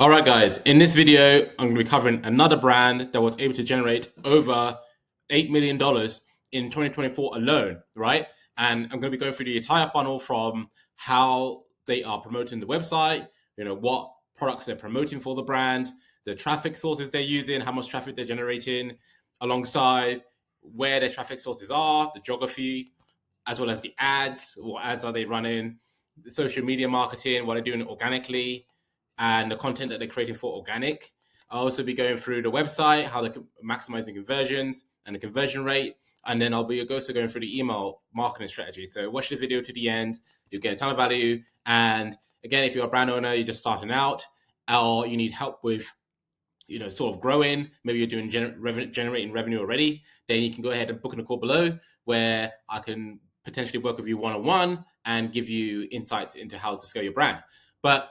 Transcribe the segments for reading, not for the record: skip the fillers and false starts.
All right, guys, in this video, I'm going to be covering another brand that was able to generate over $8 million in 2024 alone, right? And I'm going to be going through the entire funnel from how they are promoting the website, what products they're promoting for the brand, the traffic sources they're using, how much traffic they're generating, alongside where their traffic sources are, the geography, as well as the ads. What ads are they running? The social media marketing, what they're doing organically, and the content that they're creating for organic. I'll also be going through the website, how they're maximizing conversions and the conversion rate. And then I'll be also going through the email marketing strategy. So watch the video to the end. You'll get a ton of value. And again, if you're a brand owner, you're just starting out, or you need help with sort of growing, maybe you're doing generating revenue already, then you can go ahead and book in a call below where I can potentially work with you one-on-one and give you insights into how to scale your brand. But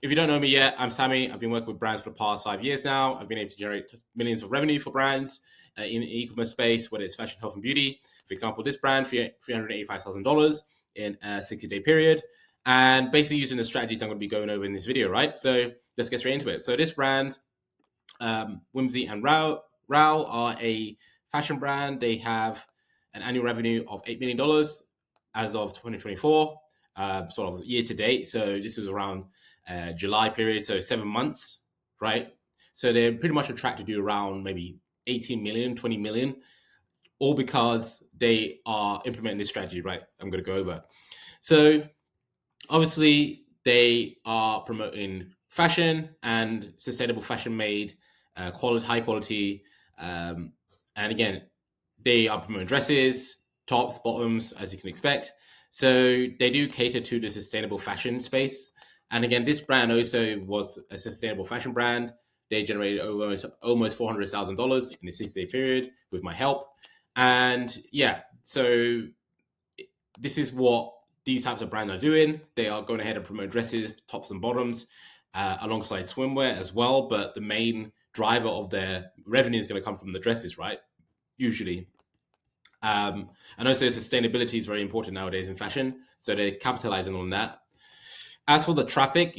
if you don't know me yet, I'm Sammy. I've been working with brands for the past 5 years now. I've been able to generate millions of revenue for brands in the e-commerce space, whether it's fashion, health, and beauty. For example, this brand, $385,000 in a 60-day period. And basically using the strategies I'm going to be going over in this video, right? So let's get straight into it. So this brand, Whimsy and Rao are a fashion brand. They have an annual revenue of $8 million as of 2024, sort of year to date. So this was around July period, so 7 months, right? So they're pretty much on track to do around maybe 18 million, 20 million, all because they are implementing this strategy, right? I'm going to go over. So obviously they are promoting fashion and sustainable fashion made, high quality. And again, they are promoting dresses, tops, bottoms, as you can expect. So they do cater to the sustainable fashion space. And again, this brand also was a sustainable fashion brand. They generated almost $400,000 in a 60-day period with my help. And yeah, so this is what these types of brands are doing. They are going ahead and promote dresses, tops and bottoms, alongside swimwear as well. But the main driver of their revenue is going to come from the dresses, right? Usually. And also sustainability is very important nowadays in fashion. So they're capitalizing on that. As for the traffic,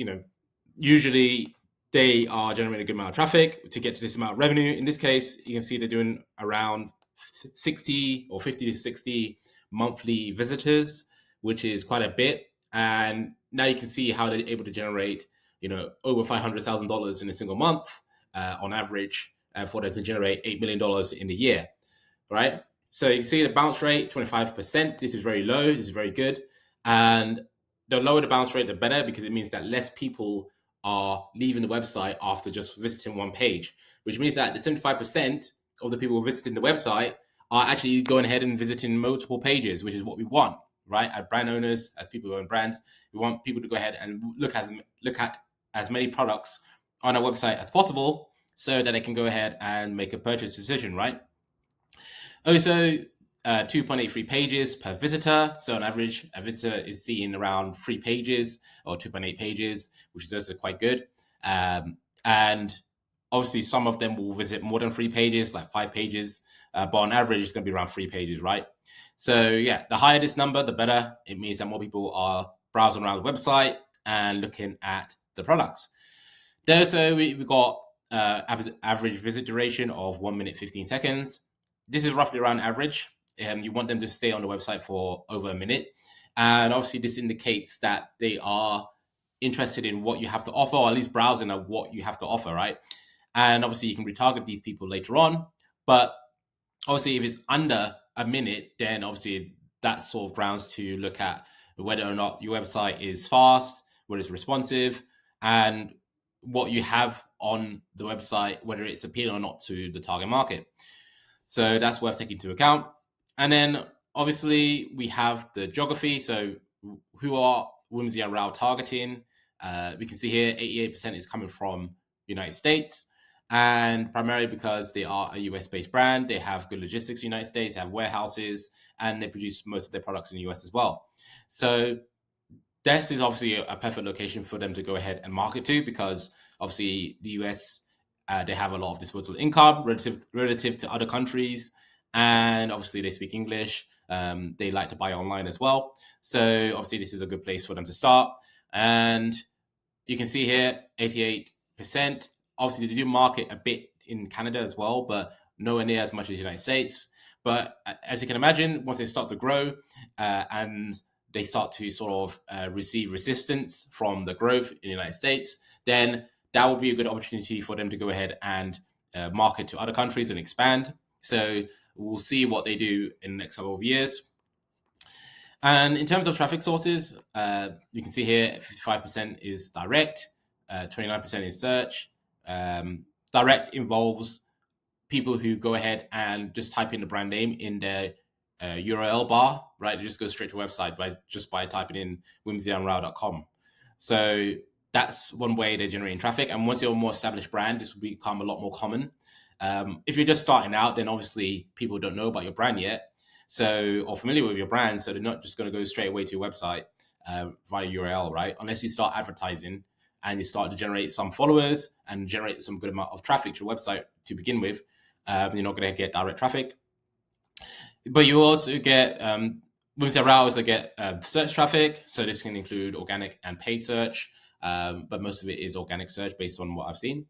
usually they are generating a good amount of traffic to get to this amount of revenue. In this case, you can see they're doing around 60 or 50 to 60 monthly visitors, which is quite a bit. And now you can see how they're able to generate, over $500,000 in a single month on average, for them to generate $8 million in the year, right? So you can see the bounce rate, 25%. This is very low. This is very good. And the lower the bounce rate, the better, because it means that less people are leaving the website after just visiting one page, which means that the 75% of the people visiting the website are actually going ahead and visiting multiple pages, which is what we want, right? As brand owners, as people who own brands, we want people to go ahead and look at as many products on our website as possible so that they can go ahead and make a purchase decision, right? Also, 2.83 pages per visitor. So on average, a visitor is seeing around 3 pages or 2.8 pages, which is also quite good. And obviously, some of them will visit more than 3 pages, like 5 pages. But on average, it's going to be around 3 pages, right? So yeah, the higher this number, the better. It means that more people are browsing around the website and looking at the products. There, so we got average visit duration of 1 minute 15 seconds. This is roughly around average. You want them to stay on the website for over a minute. And obviously, this indicates that they are interested in what you have to offer, or at least browsing at what you have to offer, right? And obviously, you can retarget these people later on. But obviously, if it's under a minute, then obviously that's sort of grounds to look at whether or not your website is fast, whether it's responsive, and what you have on the website, whether it's appealing or not to the target market. So that's worth taking into account. And then obviously we have the geography. So who are Whimsy and Rao targeting? We can see here 88% is coming from United States, and primarily because they are a US-based brand. They have good logistics in the United States, they have warehouses, and they produce most of their products in the US as well. So this is obviously a perfect location for them to go ahead and market to, because obviously the US, they have a lot of disposable income relative to other countries, and obviously they speak English. They like to buy online as well, so obviously this is a good place for them to start. And you can see here 88 percent. Obviously, they do market a bit in Canada as well, but nowhere near as much as the United States. But as you can imagine, once they start to grow and they start to sort of receive resistance from the growth in the United States, then that would be a good opportunity for them to go ahead and market to other countries and expand. So we'll see what they do in the next couple of years. And in terms of traffic sources, you can see here 55% is direct, 29% is search. Direct involves people who go ahead and just type in the brand name in their URL bar, right? They just go straight to the website by typing in whimsyandrow.com. So that's one way they're generating traffic. And once you're a more established brand, this will become a lot more common. If you're just starting out, then obviously people don't know about your brand yet, or familiar with your brand, so they're not just going to go straight away to your website via URL, right? Unless you start advertising and you start to generate some followers and generate some good amount of traffic to your website to begin with, you're not going to get direct traffic. But you also get, Whimsy and Row also get search traffic, so this can include organic and paid search, but most of it is organic search based on what I've seen.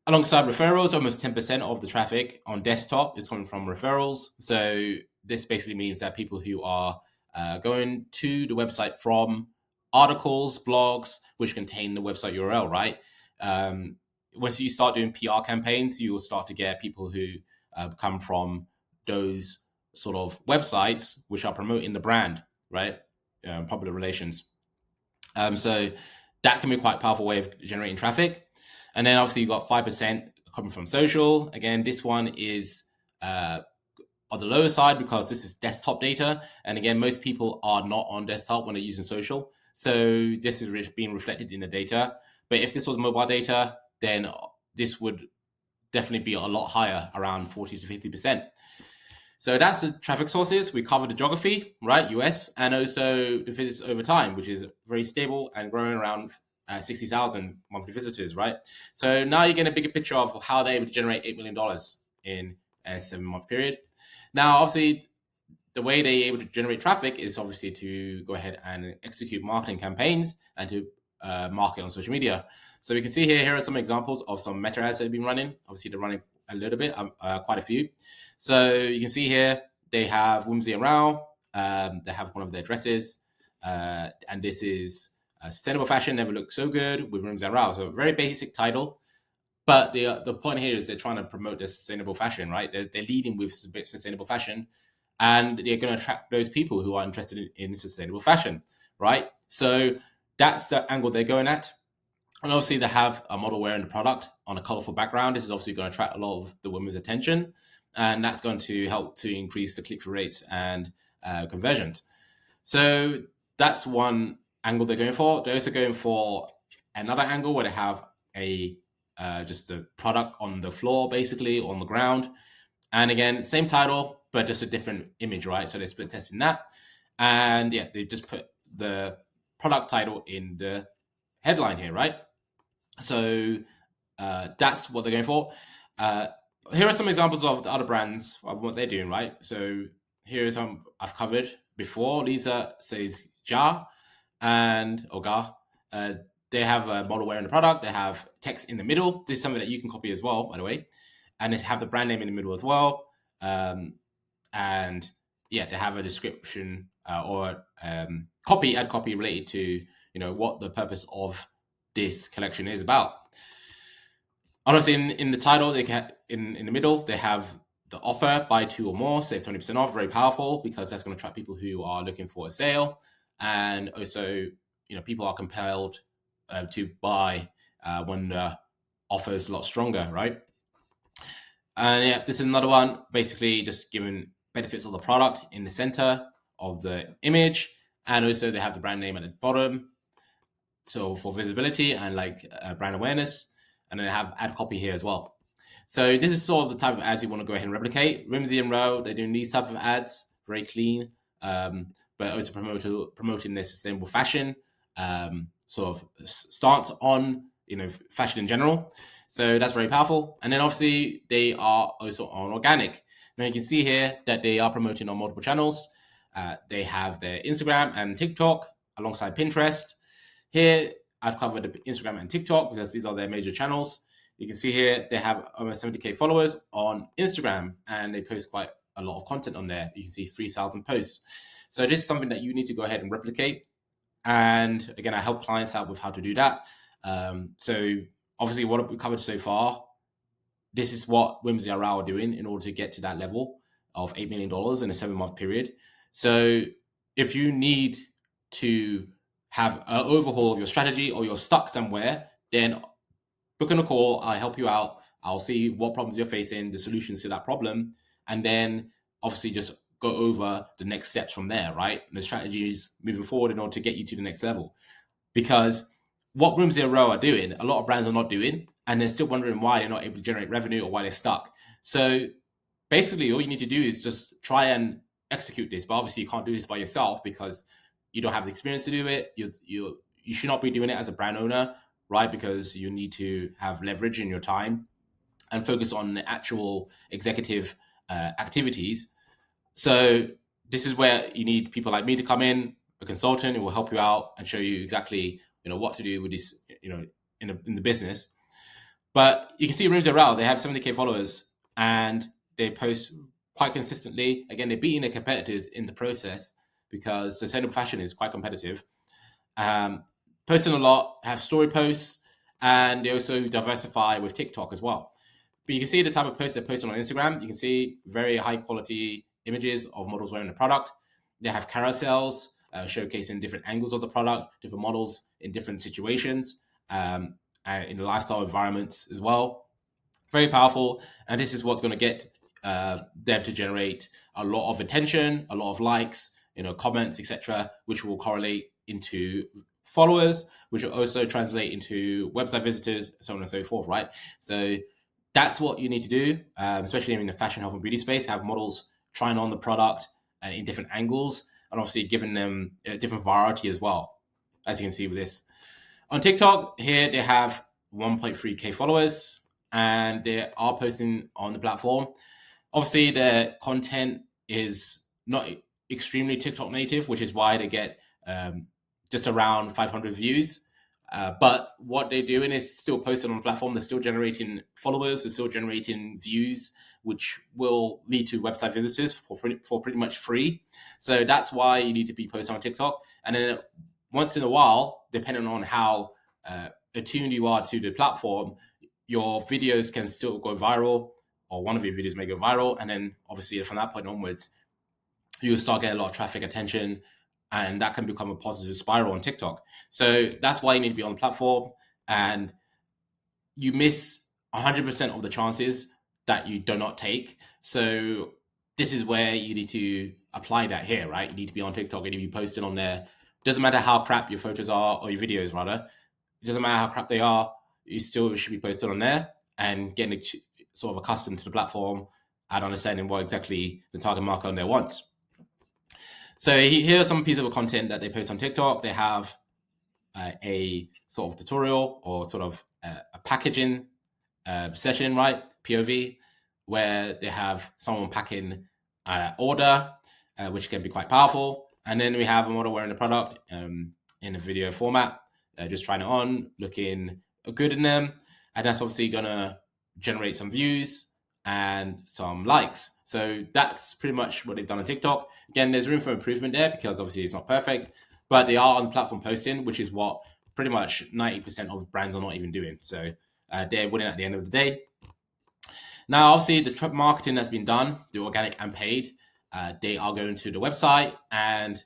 Alongside referrals, almost 10% of the traffic on desktop is coming from referrals. So this basically means that people who are going to the website from articles, blogs, which contain the website URL, right? Once you start doing PR campaigns, you will start to get people who come from those sort of websites which are promoting the brand, right? Public relations. So that can be quite a powerful way of generating traffic. And then obviously you've got 5% coming from social. Again, this one is on the lower side because this is desktop data. And again, most people are not on desktop when they're using social. So this is being reflected in the data. But if this was mobile data, then this would definitely be a lot higher, around 40 to 50%. So that's the traffic sources. We covered the geography, right? US, and also the visits over time, which is very stable and growing around 60,000 monthly visitors, right? So now you get a bigger picture of how they're able to generate $8 million in a 7-month period. Now, obviously, the way they're able to generate traffic is obviously to go ahead and execute marketing campaigns and to market on social media. So we can see here are some examples of some meta ads that they've been running. Obviously, they're running a little bit, quite a few. So you can see here, they have Whimsy and Row. They have one of their dresses. And this is Sustainable Fashion Never Looked So Good with Whimsy and Row. So a very basic title. But the point here is they're trying to promote the sustainable fashion, right? They're leading with sustainable fashion. And they're going to attract those people who are interested in sustainable fashion, right? So that's the angle they're going at. And obviously, they have a model wearing the product on a colorful background. This is obviously going to attract a lot of the women's attention. And that's going to help to increase the click-through rates and conversions. So that's one angle they're going for. They're also going for another angle where they have just a product on the floor, basically, on the ground. And again, same title, but just a different image, right? So they're split testing that. And yeah, they just put the product title in the headline here, right? So that's what they're going for. Here are some examples of the other brands, of what they're doing, right? So here is some I've covered before. Lisa says Ja or Ga. They have a model wearing the product. They have text in the middle. This is something that you can copy as well, by the way. And they have the brand name in the middle as well. And yeah, they have a description or ad copy related to what the purpose of this collection is about. Honestly, in the title, they can in the middle they have the offer: buy 2 or more, save 20% off. Very powerful because that's going to attract people who are looking for a sale, and also people are compelled to buy when the offer is a lot stronger, right? And yeah, this is another one, basically just giving benefits of the product in the center of the image, and also they have the brand name at the bottom, so for visibility and brand awareness. And then they have ad copy here as well. So this is sort of the type of ads you want to go ahead and replicate. Whimsy and Row, they're doing these type of ads, very clean, but also promoting their sustainable fashion sort of stance on fashion in general. So that's very powerful. And then obviously they are also on organic. Now you can see here that they are promoting on multiple channels. They have their Instagram and TikTok alongside Pinterest. Here I've covered Instagram and TikTok because these are their major channels. You can see here they have almost 70K followers on Instagram, and they post quite a lot of content on there. You can see 3,000 posts. So this is something that you need to go ahead and replicate. And again, I help clients out with how to do that. So obviously what we covered so far, this is what Whimsy Arao are doing in order to get to that level of $8 million in a 7-month period. So if you need to have an overhaul of your strategy or you're stuck somewhere, then book in a call. I'll help you out. I'll see what problems you're facing, the solutions to that problem, and then obviously just go over the next steps from there, right? And the strategies moving forward in order to get you to the next level. Because what Room Zero are doing, a lot of brands are not doing, and they're still wondering why they're not able to generate revenue or why they're stuck. So basically, all you need to do is just try and execute this. But obviously, you can't do this by yourself because you don't have the experience to do it. You should not be doing it as a brand owner, right? Because you need to have leverage in your time and focus on the actual executive activities. So this is where you need people like me to come in, a consultant who will help you out and show you exactly what to do with this in the business. But you can see Rooms Around, they have 70K followers and they post quite consistently. Again, they're beating their competitors in the process because sustainable fashion is quite competitive. Posting a lot, have story posts, and they also diversify with TikTok as well. But you can see the type of posts they're posting on Instagram. You can see very high quality images of models wearing the product. They have carousels showcasing different angles of the product, different models in different situations, in the lifestyle environments as well. Very powerful. And this is what's going to get them to generate a lot of attention, a lot of likes, comments, etc., which will correlate into followers, which will also translate into website visitors, so on and so forth, right? So that's what you need to do, especially in the fashion, health, and beauty space. Have models trying on the product in different angles, and obviously giving them a different variety as well, as you can see with this. On TikTok, here they have 1.3K followers, and they are posting on the platform. Obviously, their content is not extremely TikTok native, which is why they get just around 500 views. But what they're doing is still posting on the platform. They're still generating followers. They're still generating views, which will lead to website visitors for pretty much free. So that's why you need to be posting on TikTok. And then once in a while, depending on how attuned you are to the platform, your videos can still go viral, or one of your videos may go viral. And then obviously from that point onwards, you'll start getting a lot of traffic, attention, and that can become a positive spiral on TikTok. So that's why you need to be on the platform, and you miss 100% of the chances that you do not take. So this is where you need to apply that here, right? You need to be on TikTok, you need to be posting on there. Doesn't matter how crap your photos are, or your videos rather. It doesn't matter how crap they are, you still should be posted on there and getting sort of accustomed to the platform and understanding what exactly the target market on there wants. So here are some pieces of content that they post on TikTok. They have a sort of tutorial or sort of a packaging session, right? POV, where they have someone packing order, which can be quite powerful. And then we have a model wearing the product in a video format, just trying it on, looking good in them. And that's obviously going to generate some views and some likes. So that's pretty much what they've done on TikTok. Again, there's room for improvement there because obviously it's not perfect, but they are on the platform posting, which is what pretty much 90% of brands are not even doing. So they're winning at the end of the day. Now, obviously, the marketing that's been done, the organic and paid, they are going to the website, and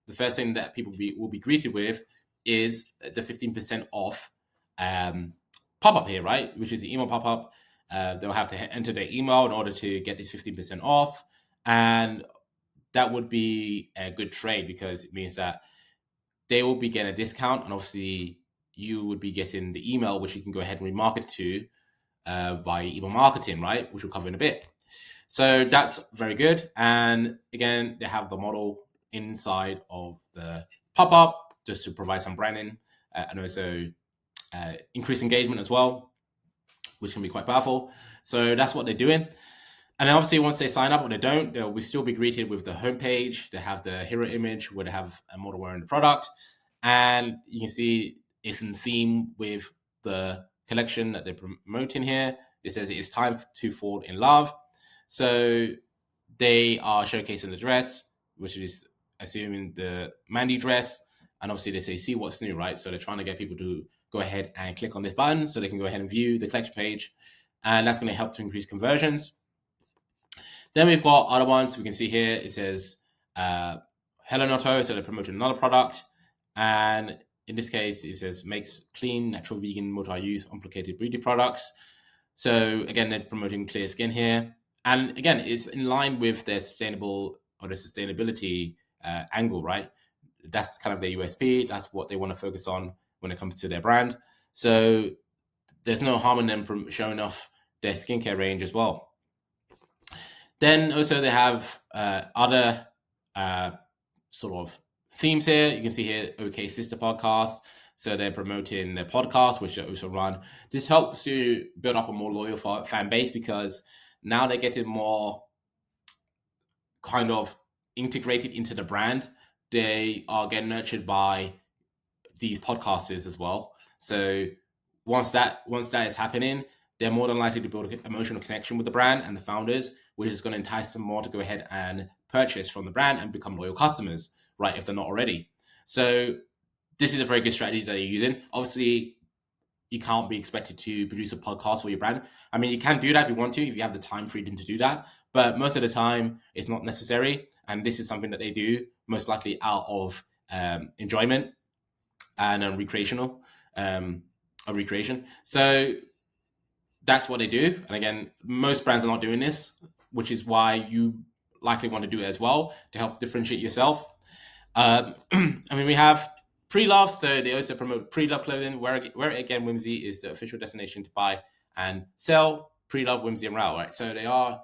the first thing that people will be greeted with is the 15% off pop-up here, right? Which is the email pop-up. They'll have to enter their email in order to get this 15% off. And that would be a good trade because it means that they will be getting a discount, and obviously you would be getting the email, which you can go ahead and remarket to via email marketing, right? Which we'll cover in a bit. So that's very good. And again, they have the model inside of the pop-up just to provide some branding and also increase engagement as well, which can be quite powerful. So that's what they're doing. And then obviously once they sign up or they don't, they'll still be greeted with the homepage. They have the hero image where they have a model wearing the product. And you can see it's in theme with the collection that they're promoting here. It says it is time to fall in love. So they are showcasing the dress, which is assuming the Mandy dress. And obviously they say, see what's new, right? So they're trying to get people to go ahead and click on this button so they can go ahead and view the collection page. And that's going to help to increase conversions. Then we've got other ones. We can see here, it says Hello Notto. So they're promoting another product. And in this case, it says makes clean, natural, vegan, multi-use, unplicated beauty products. So again, they're promoting clear skin here. And again, it's in line with their sustainable or the sustainability angle, right? That's kind of their USP. That's what they want to focus on when it comes to their brand. So there's no harm in them showing off their skincare range as well. Then also they have other sort of themes here. You can see here, OK Sister Podcast. So they're promoting their podcast, which they also run. This helps you build up a more loyal fan base because now they're getting more kind of integrated into the brand. They are getting nurtured by these podcasters as well. So once that is happening, they're more than likely to build an emotional connection with the brand and the founders, which is going to entice them more to go ahead and purchase from the brand and become loyal customers, right? If they're not already. So this is a very good strategy that you're using. Obviously, you can't be expected to produce a podcast for your brand. I mean, you can do that if you want to, if you have the time freedom to do that. But most of the time, it's not necessary. And this is something that they do most likely out of enjoyment and recreation. So that's what they do. And again, most brands are not doing this, which is why you likely want to do it as well to help differentiate yourself. I mean, we have Pre-Love, so they also promote Pre-Love clothing, where again, Whimsy is the official destination to buy and sell Pre-Love, Whimsy, and Rao, right? So they are,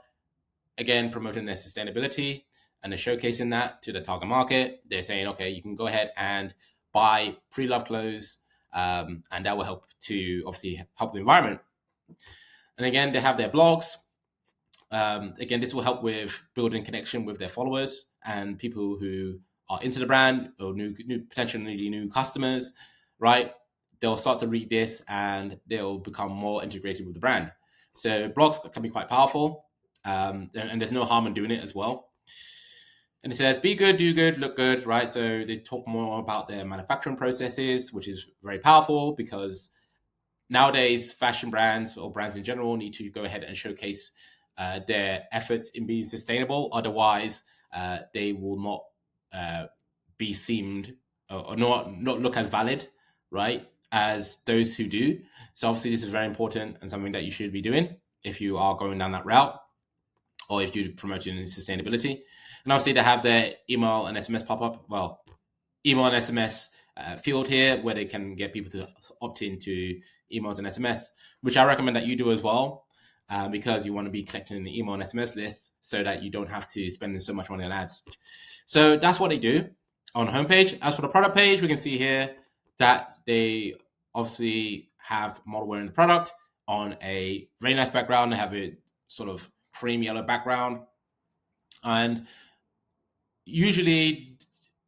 again, promoting their sustainability and they're showcasing that to the target market. They're saying, okay, you can go ahead and buy Pre-Love clothes, and that will help to obviously help the environment. And again, they have their blogs. Again, this will help with building connection with their followers and people who are into the brand or potentially new customers, right? They'll start to read this and they'll become more integrated with the brand. So blogs can be quite powerful, and there's no harm in doing it as well. And it says, be good, do good, look good, right? So they talk more about their manufacturing processes, which is very powerful because nowadays fashion brands or brands in general need to go ahead and showcase their efforts in being sustainable. Otherwise, they will not be seemed or not look as valid, right, as those who do. So obviously this is very important and something that you should be doing if you are going down that route or if you're promoting sustainability. And obviously they have their email and SMS pop-up. Well, email and SMS field here where they can get people to opt into emails and SMS, which I recommend that you do as well, because you want to be collecting the email and SMS list so that you don't have to spend so much money on ads. So that's what they do on the homepage. As for the product page, we can see here that they obviously have model wearing the product on a very nice background. They have a sort of cream yellow background. And usually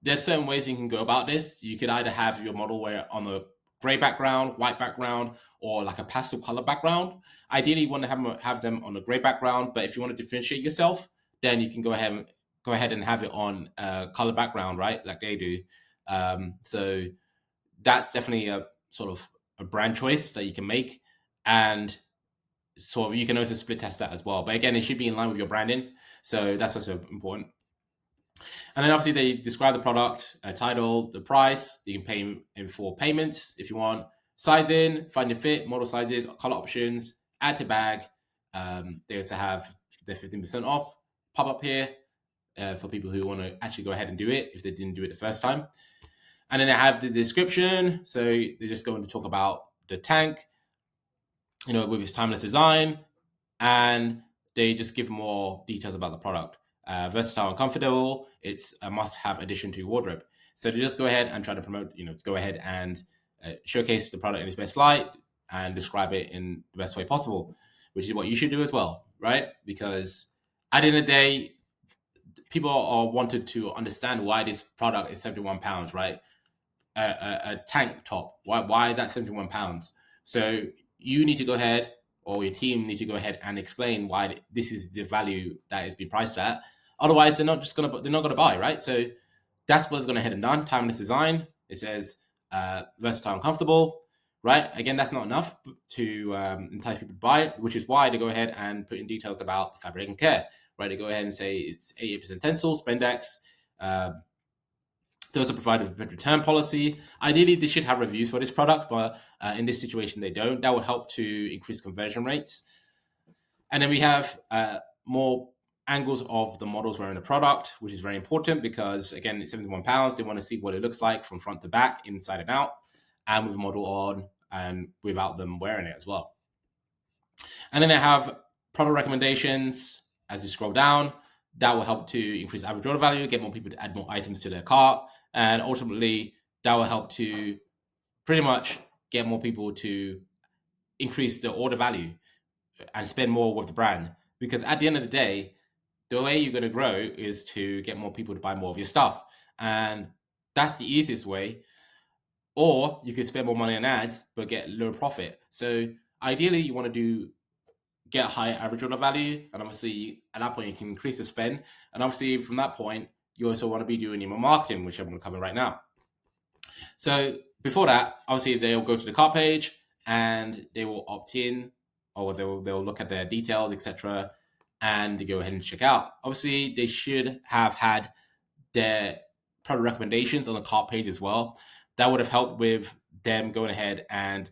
there's certain ways you can go about this. You could either have your model wear on a gray background, white background, or like a pastel color background. Ideally, you want to have them on a gray background, but if you want to differentiate yourself, then you can go ahead and have it on a color background, right? Like they do. So that's definitely a sort of a brand choice that you can make. And sort of you can also split test that as well. But again, it should be in line with your branding. So that's also important. And then obviously they describe the product, title, the price. You can pay in 4 payments if you want. Sizing, find your fit, model sizes, color options, add to bag. They also have their 15% off pop up here for people who want to actually go ahead and do it if they didn't do it the first time. And then they have the description. So they're just going to talk about the tank, with its timeless design, and they just give more details about the product. Versatile and comfortable. It's a must-have addition to your wardrobe. So to just go ahead and try to promote, to go ahead and showcase the product in its best light and describe it in the best way possible, which is what you should do as well, right? Because at the end of the day, people are wanted to understand why this product is £71, right? a tank top. Why is that £71? So you need to go ahead, or your team need to go ahead and explain why this is the value that is being priced at. Otherwise, they're not gonna buy, right? So that's what's gonna head and done. Timeless design. It says versatile and comfortable, right? Again, that's not enough to entice people to buy it, which is why they go ahead and put in details about the fabric and care, right? They go ahead and say it's 80% tensile, spandex. They also provide a return policy. Ideally, they should have reviews for this product, but in this situation, they don't. That would help to increase conversion rates. And then we have more angles of the models wearing the product, which is very important because, again, it's £71. They want to see what it looks like from front to back, inside and out, and with the model on and without them wearing it as well. And then they have product recommendations as you scroll down. That will help to increase average order value, get more people to add more items to their cart, and ultimately that will help to pretty much get more people to increase the order value and spend more with the brand. Because at the end of the day, the way you're going to grow is to get more people to buy more of your stuff. And that's the easiest way. Or you could spend more money on ads, but get low profit. So ideally, you want to get a higher average order value. And obviously, at that point, you can increase the spend. And obviously, from that point, you also want to be doing email marketing, which I'm going to cover right now. So before that, obviously, they'll go to the cart page and they will opt in, or they'll look at their details, etc., and they go ahead and check out. Obviously, they should have had their product recommendations on the cart page as well. That would have helped with them going ahead and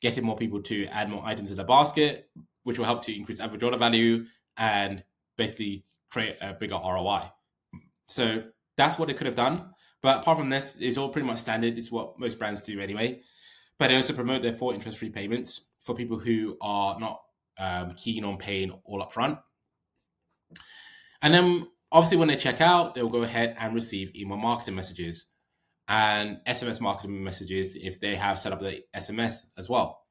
getting more people to add more items in the basket, which will help to increase average order value and basically create a bigger ROI. So that's what they could have done. But apart from this, it's all pretty much standard. It's what most brands do anyway. But they also promote their 4 interest-free payments for people who are not keen on paying all up front. And then obviously when they check out, they'll go ahead and receive email marketing messages and SMS marketing messages if they have set up the SMS as well.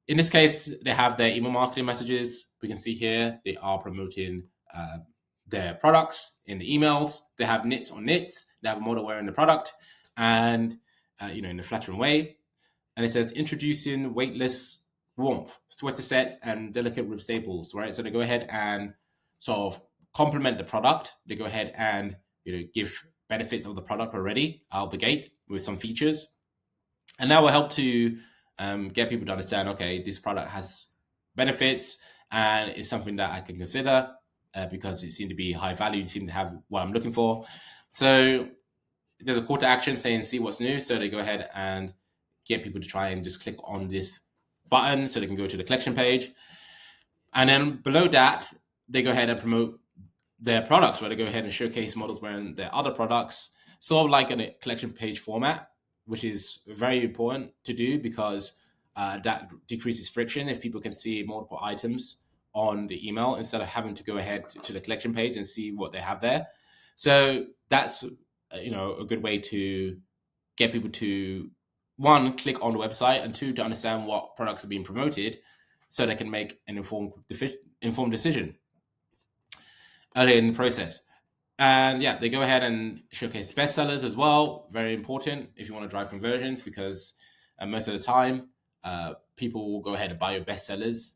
In this case, they have their email marketing messages. We can see here they are promoting their products in the emails. They have knits on knits. They have a model wearing the product, and in a flattering way. And it says introducing weightless warmth, sweater sets, and delicate rib staples. Right, so they go ahead and sort of complement the product. They go ahead and give benefits of the product already out of the gate with some features, and that will help to get people to understand, okay, this product has benefits and it's something that I can consider because it seemed to be high value, it seemed to have what I'm looking for. So there's a call to action saying see what's new. So they go ahead and get people to try and just click on this button so they can go to the collection page. And then below that, they go ahead and promote their products, where they go ahead and showcase models wearing their other products, sort of like in a collection page format, which is very important to do because that decreases friction if people can see multiple items on the email instead of having to go ahead to the collection page and see what they have there. So that's a good way to get people to, one, click on the website, and two, to understand what products are being promoted so they can make an informed decision early in the process. And yeah, they go ahead and showcase bestsellers as well. Very important if you want to drive conversions, because most of the time, people will go ahead and buy your bestsellers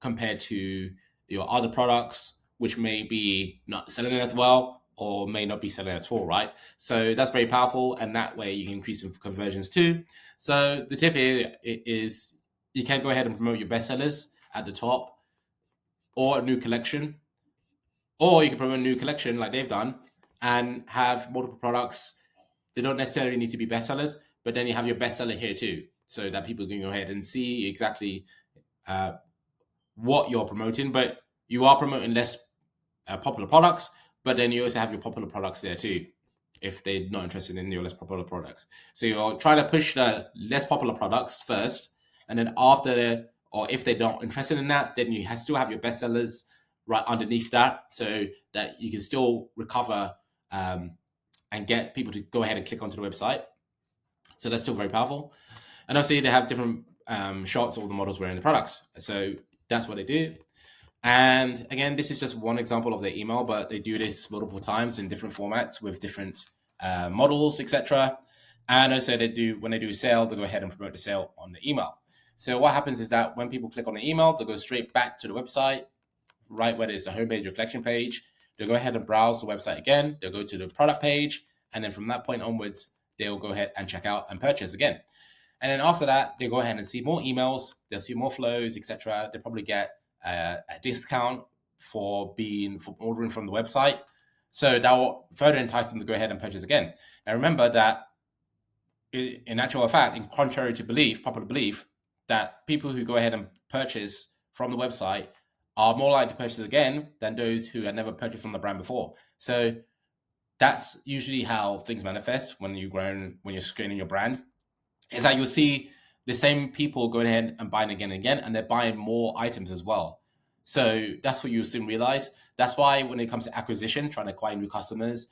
compared to your other products, which may be not selling as well or may not be selling at all, right? So that's very powerful, and that way you can increase some conversions too. So the tip here is you can go ahead and promote your bestsellers at the top, or a new collection. Or you can promote a new collection like they've done and have multiple products. They don't necessarily need to be bestsellers, but then you have your bestseller here too, so that people can go ahead and see exactly what you're promoting. But you are promoting less popular products, but then you also have your popular products there too, if they're not interested in your less popular products. So you're trying to push the less popular products first, and then after, or if they're not interested in that, then you still have your bestsellers right underneath that, so that you can still recover and get people to go ahead and click onto the website. So that's still very powerful. And obviously they have different shots of the models wearing the products. So that's what they do. And again, this is just one example of their email, but they do this multiple times in different formats with different models, etc. And also when they do a sale, they go ahead and promote the sale on the email. So what happens is that when people click on the email, they go straight back to the website, right where there's a homepage or collection page. They'll go ahead and browse the website again. They'll go to the product page. And then from that point onwards, they'll go ahead and check out and purchase again. And then after that, they go ahead and see more emails. They'll see more flows, etc. They'll probably get a discount for ordering from the website. So that will further entice them to go ahead and purchase again. Now remember that in actual fact, in contrary to popular belief, that people who go ahead and purchase from the website are more likely to purchase again than those who had never purchased from the brand before. So that's usually how things manifest when you're scaling your brand. Is that you'll see the same people going ahead and buying again and again, and they're buying more items as well. So that's what you'll soon realize. That's why when it comes to acquisition, trying to acquire new customers,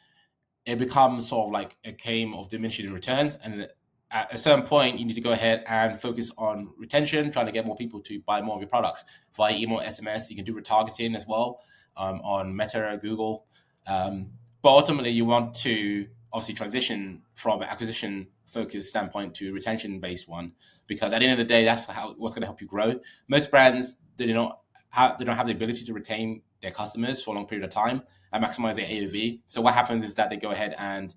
it becomes sort of like a game of diminishing returns. And at a certain point, you need to go ahead and focus on retention, trying to get more people to buy more of your products via email, SMS. You can do retargeting as well on Meta, Google. But ultimately, you want to obviously transition from an acquisition focused standpoint to a retention based one, because at the end of the day, that's what's going to help you grow. Most brands, they don't have the ability to retain their customers for a long period of time and maximize their AOV. So what happens is that they go ahead and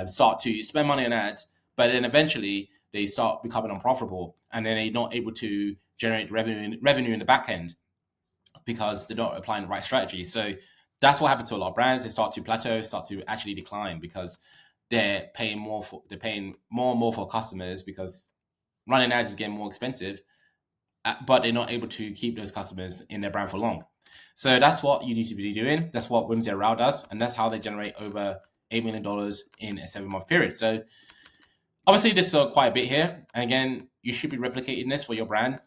start to spend money on ads, but then eventually they start becoming unprofitable, and then they're not able to generate revenue in the back end because they're not applying the right strategy. So that's what happens to a lot of brands. They start to plateau, start to actually decline because they're paying more and more for customers, because running ads is getting more expensive, but they're not able to keep those customers in their brand for long. So that's what you need to be doing. That's what Whimsy Row does, and that's how they generate over $8 million in a 7-month period. So obviously this is quite a bit here. And again, you should be replicating this for your brand.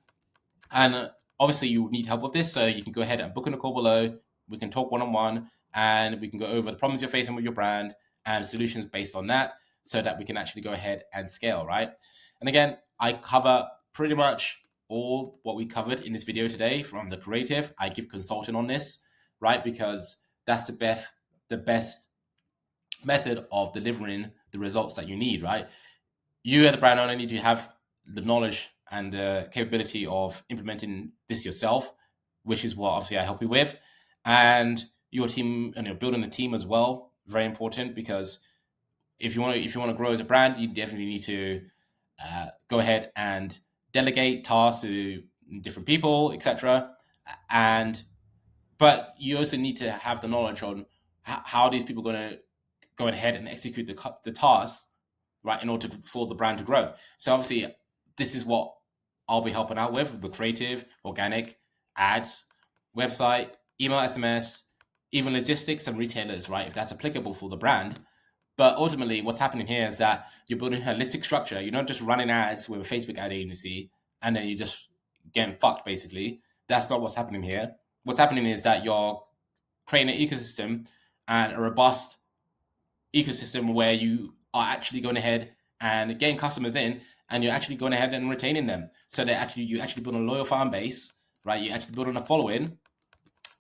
And obviously you need help with this, so you can go ahead and book in a call below. We can talk one-on-one, and we can go over the problems you're facing with your brand and solutions based on that, so that we can actually go ahead and scale, right? And again, I cover pretty much all what we covered in this video today from the creative. I give consulting on this, right? Because that's the best method of delivering the results that you need, right? You as a brand owner need to have the knowledge and the capability of implementing this yourself, which is what obviously I help you with. And your team, and you're building a team as well, very important, because if you want to grow as a brand, you definitely need to go ahead and delegate tasks to different people, etc. But you also need to have the knowledge on how these people are going to go ahead and execute the tasks, right, in order for the brand to grow. So obviously, this is what I'll be helping out with: the creative, organic, ads, website, email, SMS, even logistics and retailers, right, if that's applicable for the brand. But ultimately, what's happening here is that you're building a holistic structure. You're not just running ads with a Facebook ad agency and then you're just getting fucked, basically. That's not what's happening here. What's happening is that you're creating an ecosystem, and a robust ecosystem where you are actually going ahead and getting customers in, and you're actually going ahead and retaining them. So you actually build a loyal fan base, right? You actually build on a following,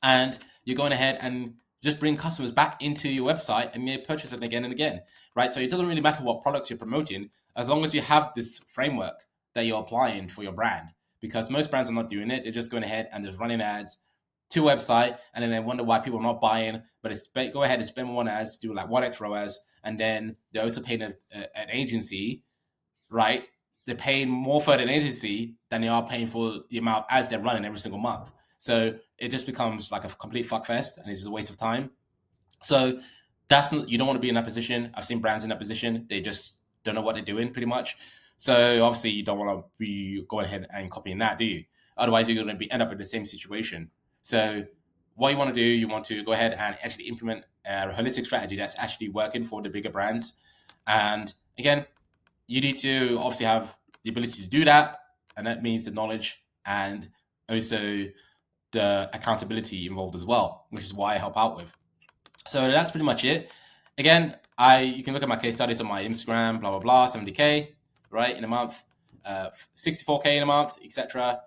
and you're going ahead and just bring customers back into your website and they purchase it again and again, right? So it doesn't really matter what products you're promoting, as long as you have this framework that you're applying for your brand. Because most brands are not doing it. They're just going ahead and just running ads to a website, and then they wonder why people are not buying. But go ahead and spend more on ads, do like 1x ROAS, and then they're also paying an agency, right? They're paying more for an agency than they are paying for the amount of ads they're running every single month. So it just becomes like a complete fuckfest, and it's just a waste of time. So you don't want to be in that position. I've seen brands in that position. They just don't know what they're doing, pretty much. So obviously you don't want to be going ahead and copying that, do you? Otherwise you're going to end up in the same situation. So what you want to do, you want to go ahead and actually implement a holistic strategy that's actually working for the bigger brands. And again, you need to obviously have the ability to do that. And that means the knowledge and also the accountability involved as well, which is why I help out with. So that's pretty much it. Again, you can look at my case studies on my Instagram, blah, blah, blah, 70K, right, in a month, 64K in a month, etc.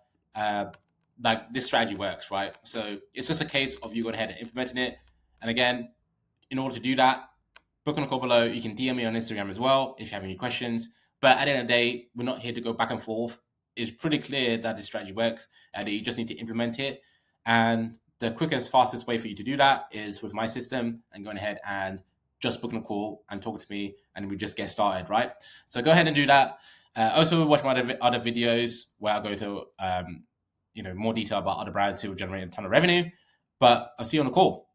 Like this strategy works, right? So it's just a case of you going ahead and implementing it. And again, in order to do that, book on a call below. You can DM me on Instagram as well if you have any questions. But at the end of the day, we're not here to go back and forth. It's pretty clear that this strategy works and that you just need to implement it. And the quickest, fastest way for you to do that is with my system and going ahead and just booking a call and talking to me, and we just get started, right? So go ahead and do that. Also, watch my other videos where I go to more detail about other brands who will generate a ton of revenue. But I'll see you on the call.